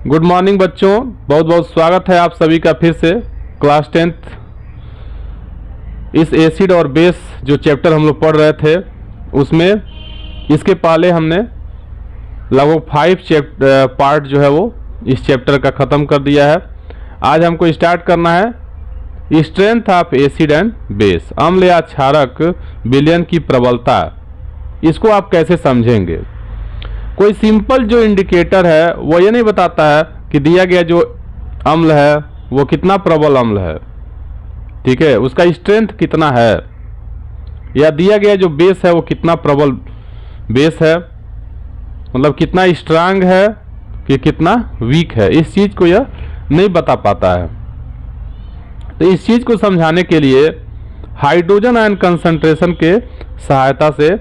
Good morning बच्चों, बहुत बहुत स्वागत है आप सभी का फिर से क्लास 10th इस एसिड और बेस जो चैप्टर हम लोग पढ़ रहे थे उसमें इसके पहले हमने लगभग 5 पार्ट जो है वो इस चैप्टर का ख़त्म कर दिया है। आज हमको स्टार्ट करना है strength of acid and base, अम्ल या क्षारक विलयन की प्रबलता। इसको आप कैसे समझेंगे? कोई सिंपल जो इंडिकेटर है वो ये नहीं बताता है कि दिया गया जो अम्ल है वो कितना प्रबल अम्ल है, ठीक है, उसका स्ट्रेंथ कितना है, या दिया गया जो बेस है वो कितना प्रबल बेस है, मतलब कितना स्ट्रांग है कि कितना वीक है। इस चीज़ को यह नहीं बता पाता है। तो इस चीज़ को समझाने के लिए हाइड्रोजन आयन कंसंट्रेशन के सहायता से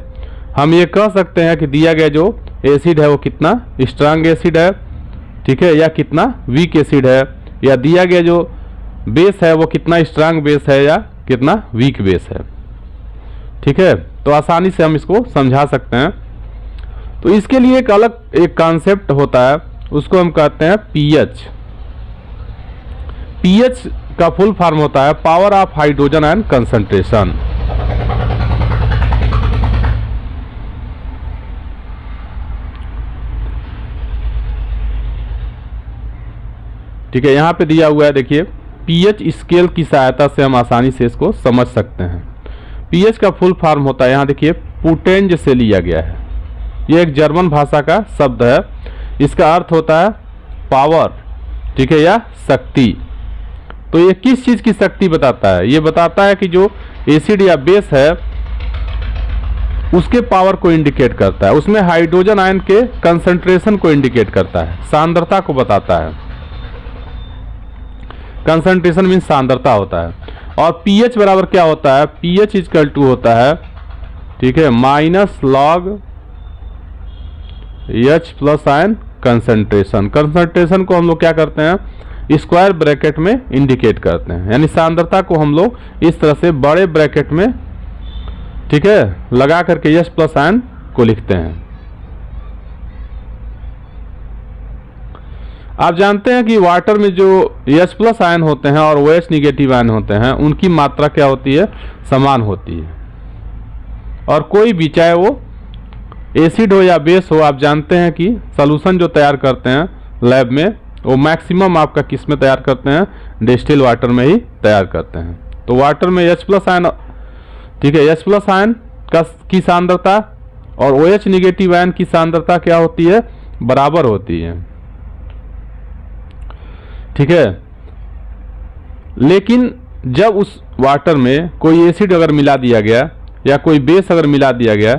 हम ये कह सकते हैं कि दिया गया जो एसिड है वो कितना स्ट्रांग एसिड है, ठीक है, या कितना वीक एसिड है, या दिया गया जो बेस है वो कितना स्ट्रांग बेस है या कितना वीक बेस है, ठीक है। तो आसानी से हम इसको समझा सकते हैं। तो इसके लिए एक अलग एक कॉन्सेप्ट होता है, उसको हम कहते हैं पीएच। पीएच का फुल फॉर्म होता है power of hydrogen ion concentration. ठीक है, यहाँ पे दिया हुआ है, देखिए पीएच स्केल की सहायता से हम आसानी से इसको समझ सकते हैं। पीएच का फुल फॉर्म होता है, यहाँ देखिए पुटेंज से लिया गया है, ये एक जर्मन भाषा का शब्द है। इसका अर्थ होता है पावर, ठीक है, या शक्ति। तो ये किस चीज़ की शक्ति बताता है? ये बताता है कि जो एसिड या बेस है उसके पावर को इंडिकेट करता है, उसमें हाइड्रोजन आयन के कंसंट्रेशन को इंडिकेट करता है, सांद्रता को बताता है। कंसंट्रेशन मीन सांद्रता होता है। और पीएच बराबर क्या होता है? पीएच इक्वल टू होता है, ठीक है, minus log H plus ion concentration. Concentration को हम लोग क्या करते हैं? स्क्वायर ब्रैकेट में इंडिकेट करते हैं, यानी सांद्रता को हम लोग इस तरह से बड़े ब्रैकेट में, ठीक है, लगा करके एच प्लस आयन को लिखते हैं। आप जानते हैं कि वाटर में जो H प्लस आयन होते हैं और OH निगेटिव आयन होते हैं उनकी मात्रा क्या होती है? समान होती है। और कोई भी, चाहे वो एसिड हो या बेस हो, आप जानते हैं कि सॉल्यूशन जो तैयार करते हैं लैब में वो मैक्सिमम आपका किस में तैयार करते हैं? डिस्टिल वाटर में ही तैयार करते हैं। तो वाटर में H प्लस आयन, ठीक है, H प्लस आयन की सांद्रता और OH निगेटिव आयन की सांद्रता क्या होती है? बराबर होती है, ठीक है। लेकिन जब उस वाटर में कोई एसिड अगर मिला दिया गया या कोई बेस अगर मिला दिया गया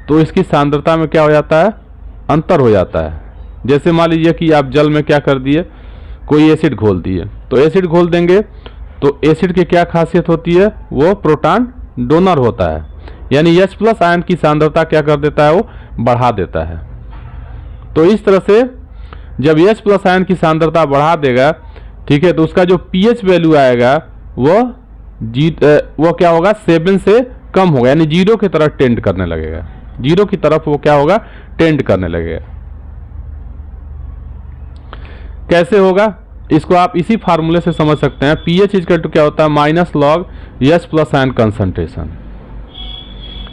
तो इसकी सांद्रता में क्या हो जाता है? अंतर हो जाता है। जैसे मान लीजिए कि आप जल में क्या कर दिए, कोई एसिड घोल दिए, तो एसिड घोल देंगे तो एसिड की क्या खासियत होती है? वो प्रोटॉन डोनर होता है, यानी H प्लस आयन की सांद्रता क्या कर देता है? वो बढ़ा देता है। तो इस तरह से जब H प्लस आयन की सांद्रता बढ़ा देगा, ठीक है, तो उसका जो pH वैल्यू आएगा वो क्या होगा? 7 से कम होगा, यानी 0 की तरफ टेंड करने लगेगा। 0 की तरफ वो क्या होगा? टेंड करने लगेगा। कैसे होगा? इसको आप इसी फार्मूले से समझ सकते हैं। pH इक्वल टू क्या होता है? Minus log H plus ion concentration.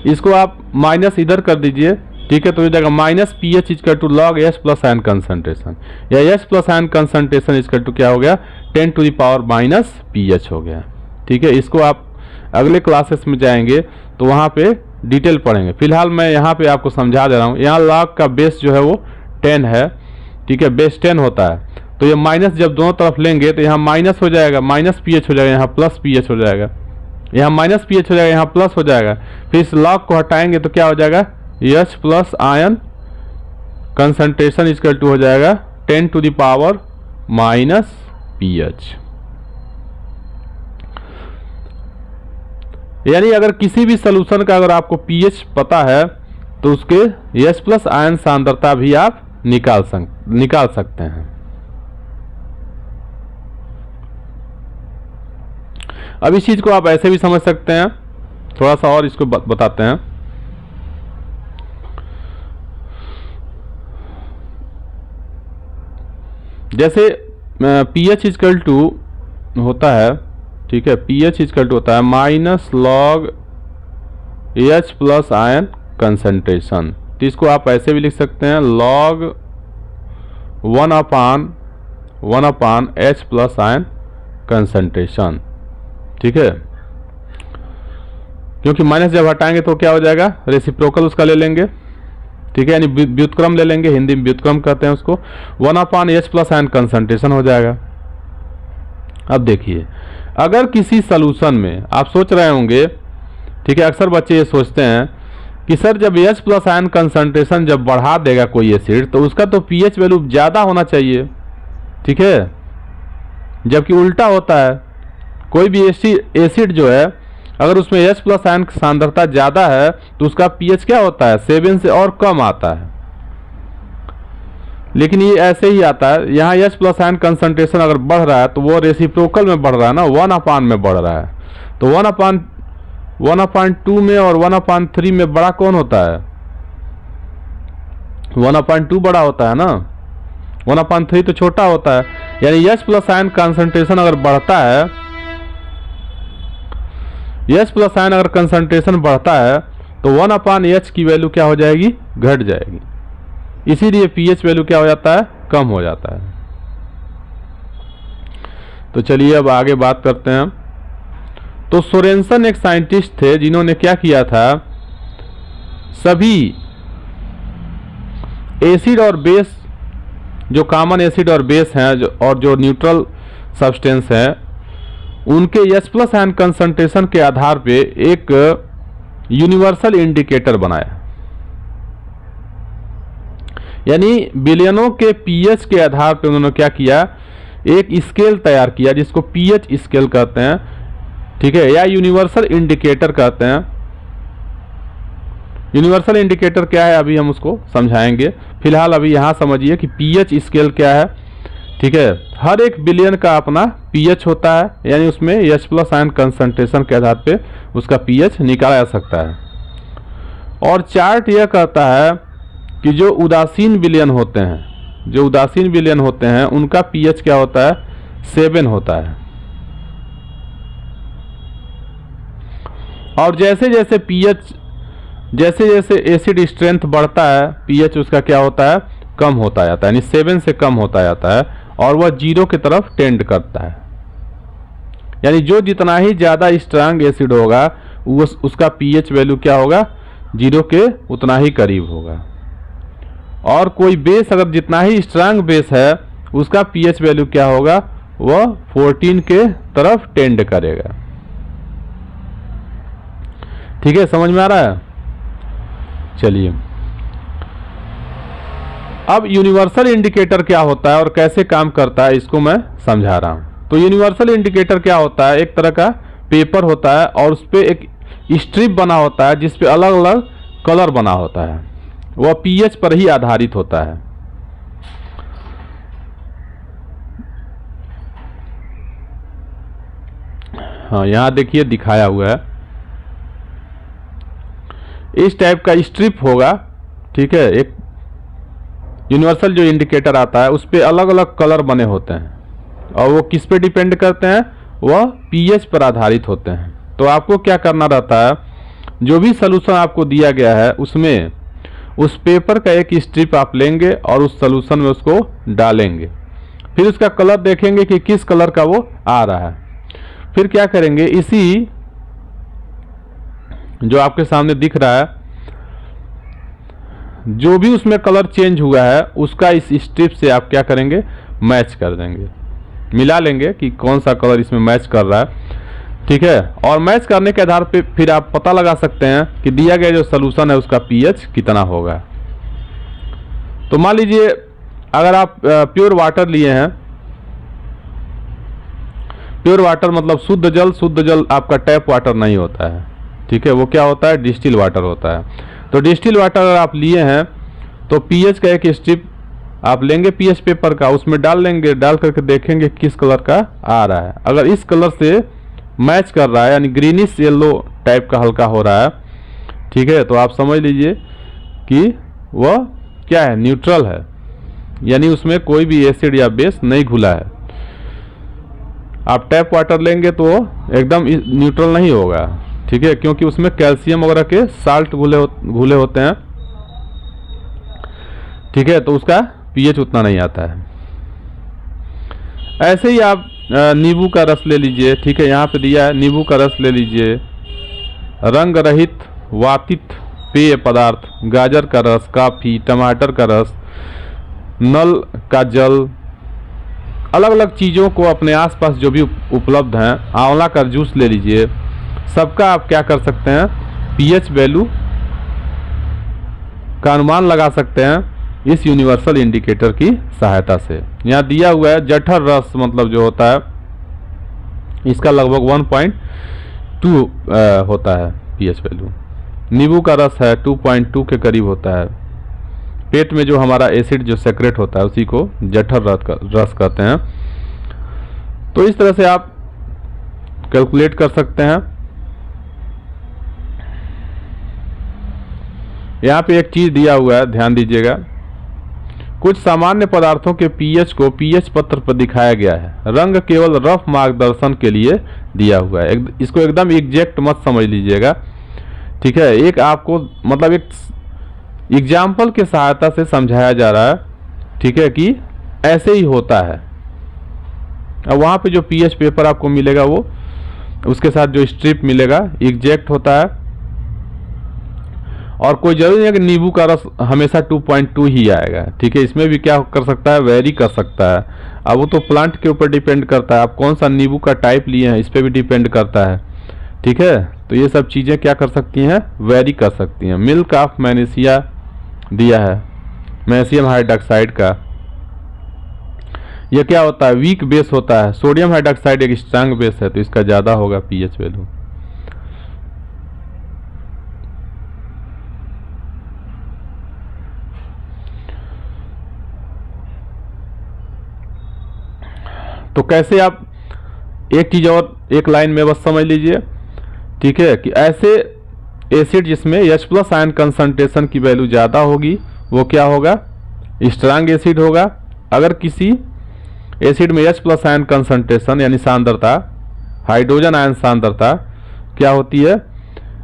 इसको आप माइनस इधर कर दीजिए, ठीक है, तो ये जाएगा minus pH equal to log H plus ion concentration, या H plus ion concentration equal to क्या हो गया? 10 to the power minus pH हो गया, ठीक है। इसको आप अगले क्लासेस में जाएंगे तो वहाँ पे डिटेल पढ़ेंगे। फिलहाल मैं यहाँ पे आपको समझा दे रहा हूँ। यहाँ लॉग का बेस जो है वो 10 है, ठीक है, बेस 10 होता है। तो ये माइनस जब दोनों तरफ लेंगे तो यहाँ माइनस हो जाएगा, माइनस pH हो जाएगा, यहाँ प्लस pH हो जाएगा, यहाँ माइनस pH हो जाएगा, यहाँ प्लस हो जाएगा। फिर इस लॉग को हटाएंगे तो क्या हो जाएगा? H plus ion concentration equal to हो जाएगा 10 to the power minus pH। यानी अगर किसी भी सॉल्यूशन का अगर आपको pH पता है तो उसके H प्लस आयन सांद्रता भी आप निकाल सकते हैं। अब इस चीज को आप ऐसे भी समझ सकते हैं, थोड़ा सा और इसको बताते हैं। जैसे pH इजकल टू होता है, ठीक है, pH इजकल टू होता है minus log H plus ion concentration. तो इसको आप ऐसे भी लिख सकते हैं log 1/1/H plus ion concentration, ठीक है। क्योंकि माइनस जब हटाएंगे तो क्या हो जाएगा, रेसिप्रोकल उसका ले लेंगे, ठीक है, यानी व्युत्क्रम ले लेंगे, हिंदी में व्युत्क्रम कहते हैं उसको। 1/H प्लस आयन कंसंट्रेशन हो जाएगा। अब देखिए, अगर किसी सॉल्यूशन में आप सोच रहे होंगे, ठीक है, अक्सर बच्चे ये सोचते हैं कि सर जब H प्लस आयन कंसंट्रेशन जब बढ़ा देगा कोई एसिड तो उसका तो pH वैल्यू ज़्यादा होना चाहिए, ठीक है, जबकि उल्टा होता है। कोई भी एसिड जो है अगर उसमें H प्लस आयन सांद्रता ज़्यादा है तो उसका pH क्या होता है, 7 से और कम आता है। लेकिन ये ऐसे ही आता है, यहाँ H प्लस आयन कंसंट्रेशन अगर बढ़ रहा है तो वो रेसिप्रोकल में बढ़ रहा है ना, 1/, में बढ़ रहा है। तो 1/2 में और 1/3 में बड़ा कौन होता है, 1/2 बड़ा होता है ना, 1/3 तो छोटा होता है। यानी H प्लस आयन कंसंट्रेशन अगर बढ़ता है, H प्लस आयन अगर कंसंट्रेशन बढ़ता है तो 1/H की वैल्यू क्या हो जाएगी, घट जाएगी। इसीलिए pH वैल्यू क्या हो जाता है, कम हो जाता है। तो चलिए अब आगे बात करते हैं। तो सोरेनसन एक साइंटिस्ट थे जिन्होंने क्या किया था, सभी एसिड और बेस, जो कॉमन एसिड और बेस हैं और जो न्यूट्रल सब्सटेंस हैं, उनके H प्लस आयन कंसंट्रेशन के आधार पे एक यूनिवर्सल इंडिकेटर बनाया। यानी बिलियनों के pH के आधार पे उन्होंने क्या किया, एक स्केल तैयार किया जिसको pH स्केल कहते हैं, ठीक है, या यूनिवर्सल इंडिकेटर कहते हैं। यूनिवर्सल इंडिकेटर क्या है अभी हम उसको समझाएंगे, फिलहाल अभी यहाँ समझिए कि pH स्केल क्या है, ठीक है। हर एक बिलियन का अपना pH होता है, यानी उसमें H प्लस आयन कंसंट्रेशन के आधार पे उसका pH निकाला जा सकता है। और चार्ट यह कहता है कि जो उदासीन बिलियन होते हैं, जो उदासीन बिलियन होते हैं उनका pH क्या होता है, 7 होता है। और जैसे जैसे pH, जैसे जैसे एसिड स्ट्रेंथ बढ़ता है pH उसका क्या होता है, कम होता जाता है, यानी 7 से कम होता जाता है और वह 0 की तरफ टेंड करता है। यानी जो जितना ही ज़्यादा स्ट्रांग एसिड होगा उसका pH वैल्यू क्या होगा, 0 के उतना ही करीब होगा। और कोई बेस अगर जितना ही स्ट्रांग बेस है उसका pH वैल्यू क्या होगा, वह 14 के तरफ टेंड करेगा। ठीक है, समझ में आ रहा है। चलिए अब यूनिवर्सल इंडिकेटर क्या होता है और कैसे काम करता है इसको मैं समझा रहा हूं। तो यूनिवर्सल इंडिकेटर क्या होता है, एक तरह का पेपर होता है और उस पर एक स्ट्रिप बना होता है जिस पे अलग अलग कलर बना होता है, वह pH पर ही आधारित होता है। हाँ, यहां देखिए दिखाया हुआ है, इस टाइप का स्ट्रिप होगा, ठीक है। एक यूनिवर्सल जो इंडिकेटर आता है उस पे अलग अलग कलर बने होते हैं और वो किस पे डिपेंड करते हैं, वह pH पर आधारित होते हैं। तो आपको क्या करना रहता है, जो भी सॉल्यूशन आपको दिया गया है उसमें उस पेपर का एक स्ट्रिप आप लेंगे और उस सॉल्यूशन में उसको डालेंगे, फिर उसका कलर देखेंगे कि किस कलर का वो आ रहा है। फिर क्या करेंगे, इसी जो आपके सामने दिख रहा है, जो भी उसमें कलर चेंज हुआ है उसका इस स्ट्रिप से आप क्या करेंगे, मैच कर देंगे, मिला लेंगे कि कौन सा कलर इसमें मैच कर रहा है, ठीक है। और मैच करने के आधार पे फिर आप पता लगा सकते हैं कि दिया गया जो सॉल्यूशन है उसका pH कितना होगा। तो मान लीजिए अगर आप प्योर वाटर लिए हैं, प्योर वाटर मतलब शुद्ध जल आपका टैप वाटर नहीं होता है, ठीक है, वो क्या होता है, डिस्टिल वाटर होता है। तो डिस्टिल वाटर अगर आप लिए हैं तो pH का एक स्ट्रिप आप लेंगे pH पेपर का, उसमें डाल लेंगे, डाल करके देखेंगे किस कलर का आ रहा है। अगर इस कलर से मैच कर रहा है, यानी ग्रीनिश येलो टाइप का हल्का हो रहा है, ठीक है, तो आप समझ लीजिए कि वह क्या है, न्यूट्रल है, यानी उसमें कोई भी एसिड या बेस नहीं घुला है। आप टैप वाटर लेंगे तो एकदम न्यूट्रल नहीं होगा, ठीक है, क्योंकि उसमें कैल्शियम वगैरह के साल्ट घुले होते हैं, ठीक है, तो उसका पीएच उतना नहीं आता है। ऐसे ही आप नींबू का रस ले लीजिए, ठीक है, यहाँ पे दिया है नींबू का रस ले लीजिए, रंग रहित वातित पेय पदार्थ, गाजर का रस, काफ़ी, टमाटर का रस, नल का जल, अलग अलग चीज़ों को अपने आसपास जो भी उपलब्ध हैं, आंवला का जूस ले लीजिए, सबका आप क्या कर सकते हैं, पीएच वैल्यू का अनुमान लगा सकते हैं इस यूनिवर्सल इंडिकेटर की सहायता से। यहाँ दिया हुआ है जठर रस मतलब जो होता है इसका लगभग 1.2 होता है पीएच वैल्यू। नींबू का रस है 2.2 के करीब होता है। पेट में जो हमारा एसिड जो सेक्रेट होता है उसी को जठर रस कहते हैं। तो इस तरह से आप कैलकुलेट कर सकते हैं। यहाँ पे एक चीज़ दिया हुआ है, ध्यान दीजिएगा, कुछ सामान्य पदार्थों के पीएच को पीएच पत्र पर दिखाया गया है। रंग केवल रफ मार्गदर्शन के लिए दिया हुआ है, इसको एकदम एग्जैक्ट मत समझ लीजिएगा, ठीक है। एक आपको मतलब एक एग्जाम्पल के सहायता से समझाया जा रहा है, ठीक है, कि ऐसे ही होता है। अब वहाँ पे जो पीएच पेपर आपको मिलेगा वो उसके साथ जो स्ट्रिप मिलेगा एग्जैक्ट होता है, और कोई जरूरी नहीं है कि नींबू का रस हमेशा 2.2 ही आएगा, ठीक है। इसमें भी क्या कर सकता है, वेरी कर सकता है। अब वो तो प्लांट के ऊपर डिपेंड करता है, आप कौन सा नींबू का टाइप लिए हैं इस पर भी डिपेंड करता है, ठीक है। तो ये सब चीज़ें क्या कर सकती हैं, वेरी कर सकती हैं। मिल्क ऑफ मैग्नीशिया दिया है, मैग्नीशियम हाइड्रोक्साइड का, यह क्या होता है, वीक बेस होता है। सोडियम हाइड्रोक्साइड एक स्ट्रांग बेस है, तो इसका ज़्यादा होगा पीएच वैल्यू। तो कैसे आप, एक चीज़ और एक लाइन में बस समझ लीजिए, ठीक है, कि ऐसे एसिड जिसमें H+ आयन कंसंट्रेशन की वैल्यू ज़्यादा होगी वो क्या होगा, स्ट्रांग एसिड होगा। अगर किसी एसिड में H+ आयन कंसंट्रेशन यानी सांद्रता, हाइड्रोजन आयन सांद्रता क्या होती है,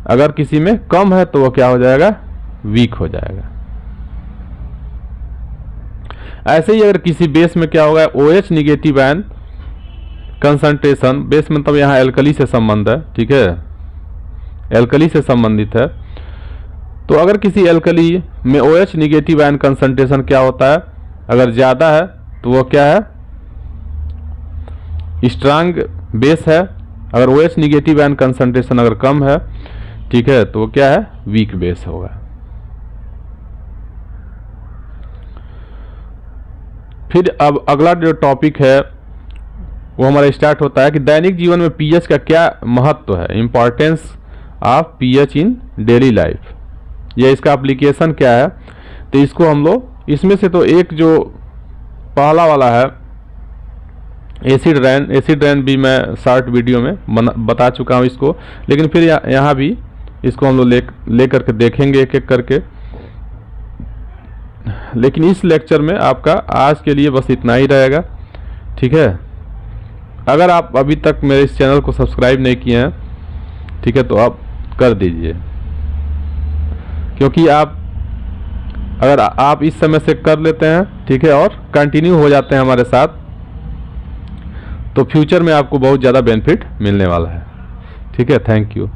अगर किसी में कम है तो वो क्या हो जाएगा, वीक हो जाएगा। ऐसे ही अगर किसी बेस में क्या होगा, OH negative ion concentration, base में तब यहाँ एल्कली से संबंध है, ठीक है, एल्कली से संबंधित है। तो अगर किसी एल्कली में OH निगेटिव आयन कंसंट्रेशन क्या होता है, अगर ज़्यादा है तो वो क्या है, स्ट्रांग बेस है। अगर OH निगेटिव आयन कंसंट्रेशन अगर कम है, ठीक है, तो वो क्या है, वीक बेस होगा। फिर अब अगला जो टॉपिक है वो हमारा स्टार्ट होता है कि दैनिक जीवन में पीएच का क्या महत्व है, importance of pH in daily life, या इसका एप्लीकेशन क्या है। तो इसको हम लोग, इसमें से तो एक जो पहला वाला है एसिड रैन भी मैं शॉर्ट वीडियो में बता चुका हूँ इसको, लेकिन फिर यहाँ भी इसको हम लोग ले करके देखेंगे एक एक करके। लेकिन इस लेक्चर में आपका आज के लिए बस इतना ही रहेगा, ठीक है। अगर आप अभी तक मेरे इस चैनल को सब्सक्राइब नहीं किए हैं, ठीक है, तो आप कर दीजिए, क्योंकि अगर आप इस समय से कर लेते हैं, ठीक है, और कंटिन्यू हो जाते हैं हमारे साथ, तो फ्यूचर में आपको बहुत ज़्यादा बेनिफिट मिलने वाला है, ठीक है। Thank you.